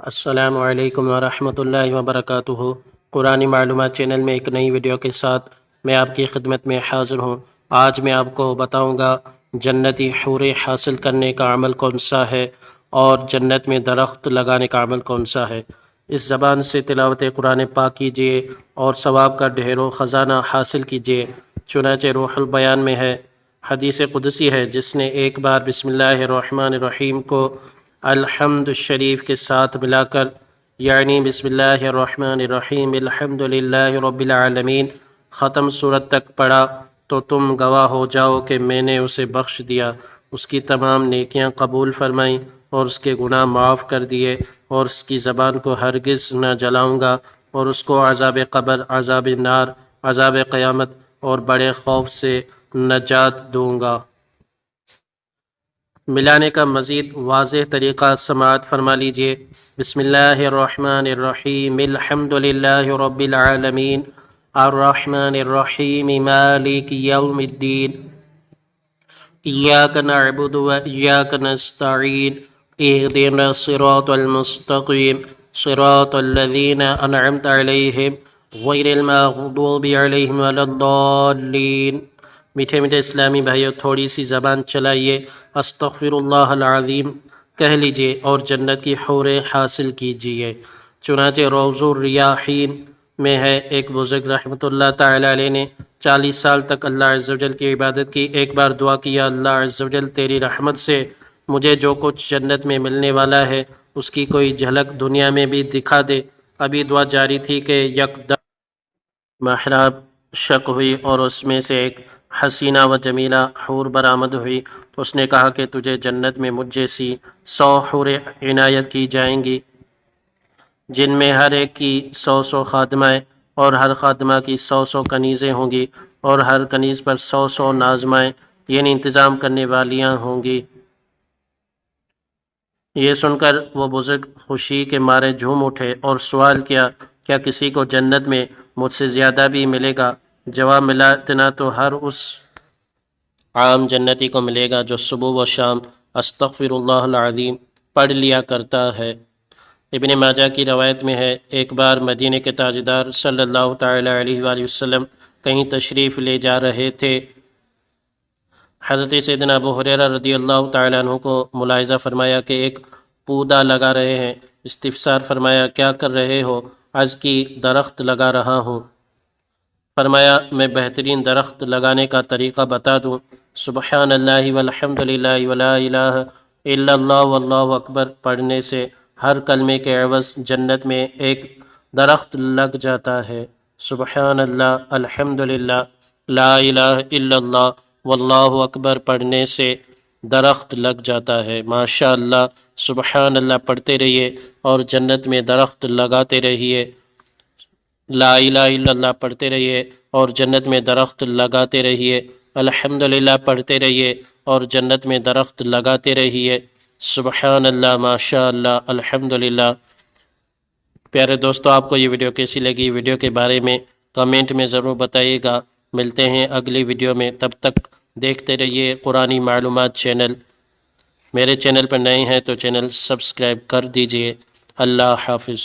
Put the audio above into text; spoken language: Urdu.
السلام علیکم ورحمۃ اللہ وبرکاتہ۔ قرآن معلومات چینل میں ایک نئی ویڈیو کے ساتھ میں آپ کی خدمت میں حاضر ہوں۔ آج میں آپ کو بتاؤں گا جنتی حوریں حاصل کرنے کا عمل کون سا ہے اور جنت میں درخت لگانے کا عمل کون سا ہے۔ اس زبان سے تلاوت قرآن پاک کیجیے اور ثواب کا ڈھیر و خزانہ حاصل کیجیے۔ چنانچہ روح البیان میں ہے، حدیث قدسی ہے، جس نے ایک بار بسم اللہ الرحمن الرحیم کو الحمد شریف کے ساتھ ملا کر، یعنی بسم اللہ الرحمن الرحیم الحمد للہ رب العالمین ختم سورت تک پڑھا تو تم گواہ ہو جاؤ کہ میں نے اسے بخش دیا، اس کی تمام نیکیاں قبول فرمائیں اور اس کے گناہ معاف کر دیے، اور اس کی زبان کو ہرگز نہ جلاؤں گا، اور اس کو عذاب قبر، عذاب نار، عذاب قیامت اور بڑے خوف سے نجات دوں گا۔ ملانے کا مزید واضح طریقہ سماعت فرما لیجئے۔ بسم اللہ الرحمن الرحیم الحمد للہ رب العالمین الرحمن الرحیم مالک یوم الدین ایاک نعبد و ایاک نستعین اہدنا الصراط المستقیم صراط الذین انعمت علیہم غیر المغضوب علیہم ولا الضالین۔ میٹھے میٹھے اسلامی بھائیو، تھوڑی سی زبان چلائیے، استغفر اللہ العظیم کہہ لیجئے اور جنت کی حوریں حاصل کیجئے۔ چنانچہ روض الریاحین میں ہے، ایک بزرگ رحمۃ اللہ تعالی علیہ نے 40 سال تک اللہ عز و جل کی عبادت کی۔ ایک بار دعا کیا، اللہ عز و جل تیری رحمت سے مجھے جو کچھ جنت میں ملنے والا ہے اس کی کوئی جھلک دنیا میں بھی دکھا دے۔ ابھی دعا جاری تھی کہ یکدم محراب شق ہوئی اور اس میں سے ایک حسینہ و جمیلہ حور برآمد ہوئی۔ اس نے کہا کہ تجھے جنت میں مجھ جیسی 100 حوریں عنایت کی جائیں گی، جن میں ہر ایک کی 100 خادمائیں، اور ہر خادمہ کی 100 کنیزیں ہوں گی، اور ہر کنیز پر 100 ناظمائیں یعنی انتظام کرنے والیاں ہوں گی۔ یہ سن کر وہ بزرگ خوشی کے مارے جھوم اٹھے اور سوال کیا، کیا کسی کو جنت میں مجھ سے زیادہ بھی ملے گا؟ جواب ملا، اتنا تو ہر اس عام جنتی کو ملے گا جو صبح و شام استغفر اللہ العظیم پڑھ لیا کرتا ہے۔ ابن ماجہ کی روایت میں ہے، ایک بار مدینے کے تاجدار صلی اللہ تعالی علیہ وآلہ وسلم کہیں تشریف لے جا رہے تھے۔ حضرت سیدنا ابو ہریرہ رضی اللہ تعالی عنہ کو ملاحظہ فرمایا کہ ایک پودا لگا رہے ہیں۔ استفسار فرمایا، کیا کر رہے ہو؟ عرض کی، درخت لگا رہا ہوں۔ فرمایا، میں بہترین درخت لگانے کا طریقہ بتا دوں؟ سبحان اللہ والحمد للہ ولا الہ الا اللہ واللہ اکبر پڑھنے سے ہر کلمے کے عوض جنت میں ایک درخت لگ جاتا ہے۔ سبحان اللہ، الحمد للہ، لا الہ الا اللہ واللہ اکبر پڑھنے سے درخت لگ جاتا ہے۔ ماشاء اللہ، سبحان اللہ پڑھتے رہیے اور جنت میں درخت لگاتے رہیے۔ لا الہ الا اللہ پڑھتے رہیے اور جنت میں درخت لگاتے رہیے۔ الحمدللہ پڑھتے رہیے اور جنت میں درخت لگاتے رہیے۔ سبحان اللہ، ماشاء اللہ، الحمدللہ۔ پیارے دوستو، آپ کو یہ ویڈیو کیسی لگی؟ ویڈیو کے بارے میں کمنٹ میں ضرور بتائیے گا۔ ملتے ہیں اگلی ویڈیو میں، تب تک دیکھتے رہیے قرآنی معلومات چینل۔ میرے چینل پر نئے ہیں تو چینل سبسکرائب کر دیجئے۔ اللہ حافظ۔